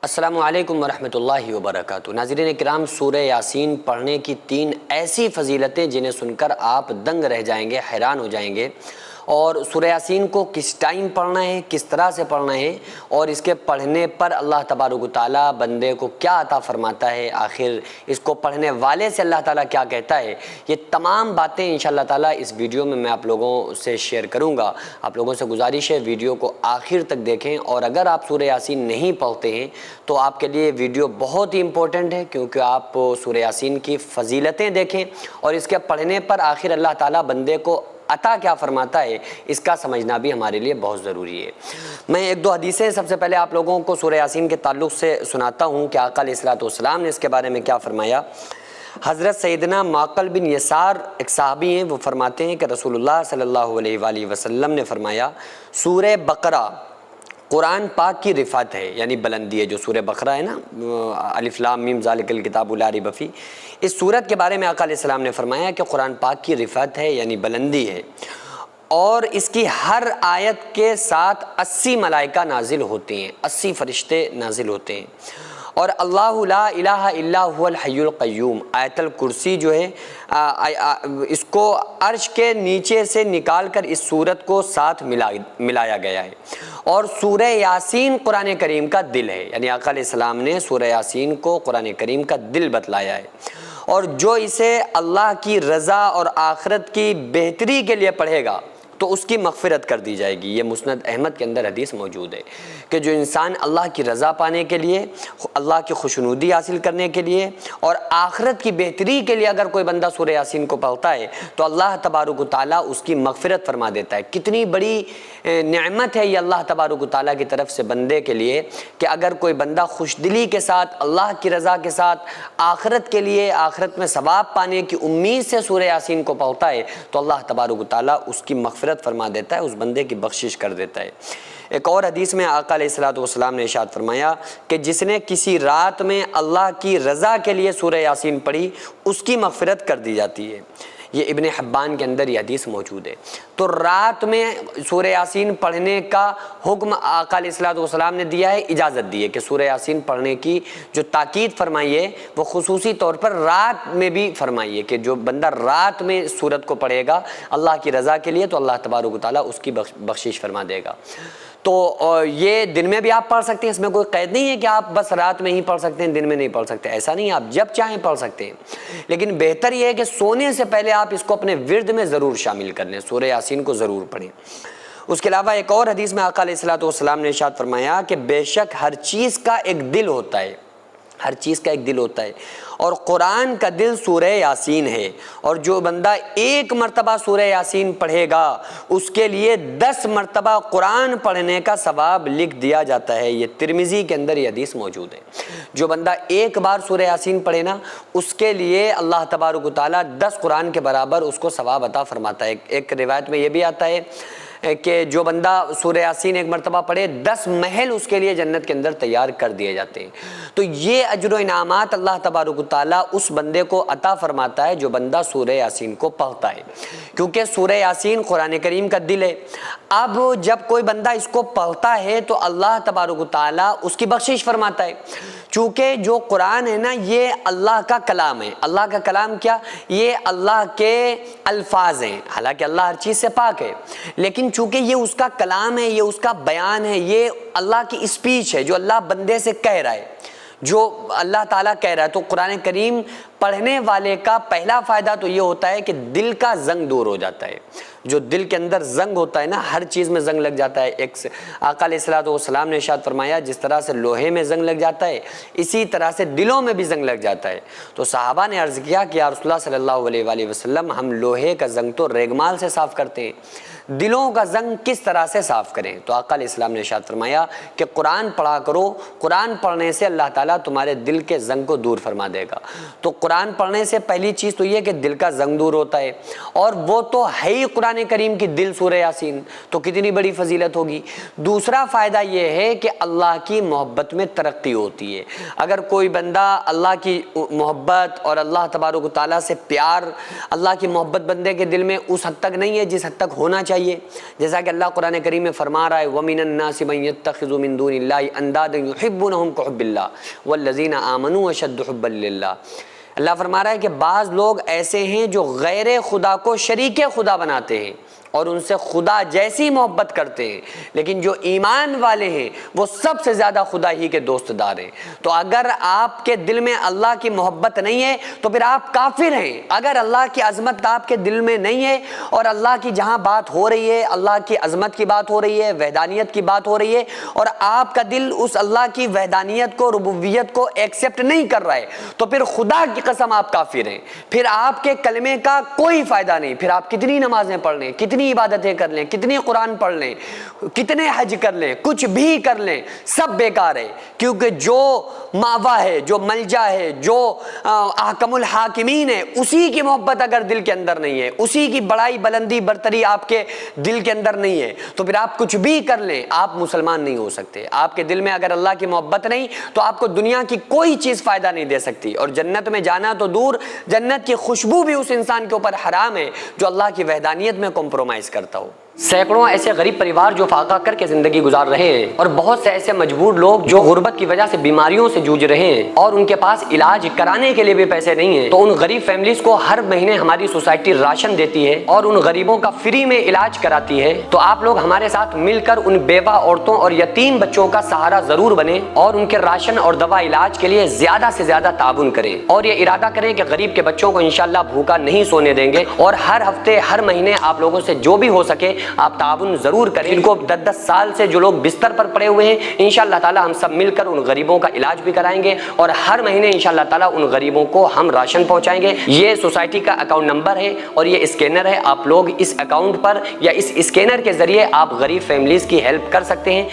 السلام علیکم ورحمۃ اللہ وبرکاتہ۔ ناظرین کرام، سورہ یاسین پڑھنے کی 3 ایسی فضیلتیں جنہیں سن کر آپ دنگ رہ جائیں گے، حیران ہو جائیں گے۔ اور سورہ یاسین کو کس ٹائم پڑھنا ہے، کس طرح سے پڑھنا ہے، اور اس کے پڑھنے پر اللہ تبارک و تعالیٰ بندے کو کیا عطا فرماتا ہے، آخر اس کو پڑھنے والے سے اللہ تعالیٰ کیا کہتا ہے، یہ تمام باتیں انشاءاللہ تعالیٰ اس ویڈیو میں آپ لوگوں سے شیئر کروں گا۔ آپ لوگوں سے گزارش ہے ویڈیو کو آخر تک دیکھیں، اور اگر آپ سورہ یاسین نہیں پڑھتے ہیں تو آپ کے لیے ویڈیو بہت ہی امپورٹنٹ ہے، کیونکہ آپ سورہ یاسین کی فضیلتیں دیکھیں اور اس کے پڑھنے پر آخر اللہ تعالیٰ بندے کو عطا کیا فرماتا ہے، اس کا سمجھنا بھی ہمارے لیے بہت ضروری ہے۔ میں 1-2 حدیثیں سب سے پہلے آپ لوگوں کو سورہ یاسین کے تعلق سے سناتا ہوں کہ آقا علیہ الصلوۃ نے اس کے بارے میں کیا فرمایا۔ حضرت سیدنا معقل بن یسار ایک صحابی ہیں، وہ فرماتے ہیں کہ رسول اللہ صلی اللہ علیہ وآلہ وسلم نے فرمایا، سورہ بقرہ قرآن پاک کی رفعت ہے، یعنی بلندی ہے۔ جو سورہ بقرہ ہے نا، الف لام میم ذالک الکتاب لا ریب فیہ، اس سورت کے بارے میں آقا علیہ السلام نے فرمایا کہ قرآن پاک کی رفعت ہے، یعنی بلندی ہے، اور اس کی ہر آیت کے ساتھ 80 ملائکہ نازل ہوتے ہیں، 80 فرشتے نازل ہوتے ہیں۔ اور اللہ لا الہ الا هو الحی القیوم، آیت الکرسی جو ہے اس کو عرش کے نیچے سے نکال کر اس سورت کو ساتھ ملایا گیا ہے۔ اور سورہ یاسین قرآن کریم کا دل ہے، یعنی آقا علیہ السلام نے سورہ یاسین کو قرآن کریم کا دل بتلایا ہے، اور جو اسے اللہ کی رضا اور آخرت کی بہتری کے لیے پڑھے گا تو اس کی مغفرت کر دی جائے گی۔ یہ مسند احمد کے اندر حدیث موجود ہے کہ جو انسان اللہ کی رضا پانے کے لیے، اللہ کی خوشنودی حاصل کرنے کے لیے اور آخرت کی بہتری کے لیے اگر کوئی بندہ سورہ یاسین کو پڑھتا ہے تو اللہ تبارک و تعالیٰ اس کی مغفرت فرما دیتا ہے۔ کتنی بڑی نعمت ہے یہ اللہ تبارک و تعالیٰ کی طرف سے بندے کے لیے کہ اگر کوئی بندہ خوش دلی کے ساتھ، اللہ کی رضا کے ساتھ، آخرت کے لیے، آخرت میں ثواب پانے کی امید سے سورہ یاسین کو پڑھتا ہے تو اللہ تبارک و تعالیٰ اس کی مغفرت فرما دیتا ہے، اس بندے کی بخشش کر دیتا ہے۔ ایک اور حدیث میں آقا علیہ السلام نے ارشاد فرمایا کہ جس نے کسی رات میں اللہ کی رضا کے لیے سورہ یاسین پڑھی اس کی مغفرت کر دی جاتی ہے۔ یہ ابن حبان کے اندر یہ حدیث موجود ہے۔ تو رات میں سورہ یاسین پڑھنے کا حکم آقا علیہ السلام نے دیا ہے، اجازت دی ہے کہ سورہ یاسین پڑھنے کی جو تاکید فرمائی ہے وہ خصوصی طور پر رات میں بھی فرمائی ہے کہ جو بندہ رات میں سورت کو پڑھے گا اللہ کی رضا کے لیے تو اللہ تبارک و تعالیٰ اس کی بخشش فرما دے گا۔ تو یہ دن میں بھی آپ پڑھ سکتے ہیں، اس میں کوئی قید نہیں ہے کہ آپ بس رات میں ہی پڑھ سکتے ہیں، دن میں نہیں پڑھ سکتے، ایسا نہیں ہے، آپ جب چاہیں پڑھ سکتے ہیں۔ لیکن بہتر یہ ہے کہ سونے سے پہلے آپ اس کو اپنے ورد میں ضرور شامل کر لیں، سورہ یاسین کو ضرور پڑھیں۔ اس کے علاوہ ایک اور حدیث میں آقا علیہ السلام نے ارشاد فرمایا کہ بے شک ہر چیز کا ایک دل ہوتا ہے، ہر چیز کا ایک دل ہوتا ہے، اور قرآن کا دل سورہ یاسین ہے، اور جو بندہ 1 مرتبہ سورہ یاسین پڑھے گا اس کے لیے 10 مرتبہ قرآن پڑھنے کا ثواب لکھ دیا جاتا ہے۔ یہ ترمذی کے اندر یہ حدیث موجود ہے۔ جو بندہ 1 بار سورہ یاسین پڑھے نا اس کے لیے اللہ تبارک و تعالیٰ 10 قرآن کے برابر اس کو ثواب عطا فرماتا ہے۔ ایک روایت میں یہ بھی آتا ہے کہ جو بندہ سورہ یاسین 1 مرتبہ پڑھے 10 محل اس کے لیے جنت کے اندر تیار کر دیے جاتے ہیں۔ تو یہ اجر و انعامات اللہ تبارک و تعالیٰ اس بندے کو عطا فرماتا ہے جو بندہ سورہ یاسین کو پڑھتا ہے، کیونکہ سورہ یاسین قرآن کریم کا دل ہے۔ اب جب کوئی بندہ اس کو پڑھتا ہے تو اللہ تبارک و تعالیٰ اس کی بخشش فرماتا ہے، چونکہ جو قرآن ہے نا یہ اللہ کا کلام ہے۔ اللہ کا کلام کیا؟ یہ اللہ کے الفاظ ہیں، حالانکہ اللہ ہر چیز سے پاک ہے، لیکن چونکہ یہ اس کا کلام ہے، یہ اس کا بیان ہے، یہ اللہ کی اسپیچ ہے جو اللہ بندے سے کہہ رہا ہے، جو اللہ تعالیٰ کہہ رہا ہے۔ تو قرآن کریم پڑھنے والے کا پہلا فائدہ تو یہ ہوتا ہے کہ دل کا زنگ دور ہو جاتا ہے۔ جو دل کے اندر زنگ ہوتا ہے نا، ہر چیز میں زنگ لگ جاتا ہے۔ ایک آقا علیہ السلام نے ارشاد فرمایا جس طرح سے لوہے میں زنگ لگ جاتا ہے اسی طرح سے دلوں میں بھی زنگ لگ جاتا ہے۔ تو صحابہ نے عرض کیا کہ یا رسول اللہ صلی اللہ علیہ وآلہ وسلم، ہم لوہے کا زنگ تو ریگمال سے صاف کرتے ہیں، دلوں کا زنگ کس طرح سے صاف کریں؟ تو آقا علیہ السلام نے ارشاد فرمایا کہ قرآن پڑھا کرو، قرآن پڑھنے سے اللہ تعالیٰ تمہارے دل کے زنگ کو دور فرما دے گا۔ تو قرآن پڑھنے سے پہلی چیز تو یہ کہ دل کا زنگ دور ہوتا ہے، اور وہ تو ہے ہی قرآن کریم کی دل سورہ یاسین، تو کتنی بڑی فضیلت ہوگی۔ دوسرا فائدہ یہ ہے کہ اللہ کی محبت میں ترقی ہوتی ہے۔ اگر کوئی بندہ اللہ کی محبت اور اللہ تبارک و تعالیٰ سے پیار، اللہ کی محبت بندے کے دل میں اس حد تک نہیں ہے جس حد تک ہونا چاہیے، چاہیے. جیسا کہ اللہ قرآن کریم میں فرما رہا ہے وَمِنَ النَّاسِ مَن يَتَّخِذُ مِن دُونِ اللَّهِ أَندَادًا يُحِبُّونَهُمْ كَحُبِّ اللَّهِ وَالَّذِينَ آمَنُوا أَشَدُّ حُبًّا لِلَّهِ. اللہ فرما رہا ہے کہ بعض لوگ ایسے ہیں جو غیر خدا کو شریک خدا بناتے ہیں اور ان سے خدا جیسی محبت کرتے ہیں، لیکن جو ایمان والے ہیں وہ سب سے زیادہ خدا ہی کے دوست دار ہیں. تو اگر آپ کے دل میں اللہ کی محبت نہیں ہے تو پھر آپ کافر ہیں. اگر اللہ کی عظمت آپ کے دل میں نہیں ہے اور اللہ کی جہاں بات ہو رہی ہے، اللہ کی عظمت کی بات ہو رہی ہے، وحدانیت کی بات ہو رہی ہے، اور آپ کا دل اس اللہ کی وحدانیت کو، ربوبیت کو ایکسیپٹ نہیں کر رہا ہے، تو پھر خدا کی قسم آپ کافر ہیں. پھر آپ کے کلمے کا کوئی فائدہ نہیں. پھر آپ کتنی نمازیں پڑھ لیں، کتنی عبادتیں کر لیں، کتنی قرآن پڑھ لیں، کتنے حج کر لیں، کچھ بھی کر لیں، سب بیکار ہے. کیونکہ جو ماوا ہے، جو ملجا ہے، جو احکم الحاکمین ہے، اسی کی محبت اگر دل کے اندر نہیں ہے، اسی کی بڑائی بلندی برتری آپ کے دل کے اندر نہیں ہے، تو پھر آپ کچھ بھی کر لیں، آپ مسلمان نہیں ہو سکتے. آپ کے دل میں اگر اللہ کی محبت نہیں تو آپ کو دنیا کی کوئی چیز فائدہ نہیں دے سکتی. اور جنت میں جانا تو دور، جنت کی خوشبو بھی اس انسان کے اوپر حرام ہے جو اللہ کی وحدانیت میں کمپرومائز کرتا ہو. سینکڑوں ایسے غریب پریوار جو فاقہ کر کے زندگی گزار رہے ہیں، اور بہت سے ایسے مجبور لوگ جو غربت کی وجہ سے بیماریوں سے جوجھ رہے ہیں اور ان کے پاس علاج کرانے کے لیے بھی پیسے نہیں ہیں. تو ان غریب فیملیز کو ہر مہینے ہماری سوسائٹی راشن دیتی ہے اور ان غریبوں کا فری میں علاج کراتی ہے. تو آپ لوگ ہمارے ساتھ مل کر ان بیوہ عورتوں اور یتیم بچوں کا سہارا ضرور بنیں اور ان کے راشن اور دوا علاج کے لیے زیادہ سے زیادہ تعاون کریں، اور یہ ارادہ کریں کہ غریب کے بچوں کو انشاءاللہ بھوکا نہیں سونے دیں گے. اور ہر ہفتے ہر مہینے آپ لوگوں سے جو بھی ہو سکے آپ تعاون ضرور کریں. ان کو 10-10 سال سے جو لوگ بستر پر پڑے ہوئے ہیں، انشاءاللہ تعالی ہم سب مل کر ان غریبوں کا علاج بھی کرائیں گے، اور ہر مہینے انشاءاللہ تعالی ان غریبوں کو ہم راشن پہنچائیں گے. یہ سوسائٹی کا اکاؤنٹ نمبر ہے اور یہ اسکینر ہے. آپ لوگ اس اکاؤنٹ پر یا اس اسکینر کے ذریعے آپ غریب فیملیز کی ہیلپ کر سکتے ہیں.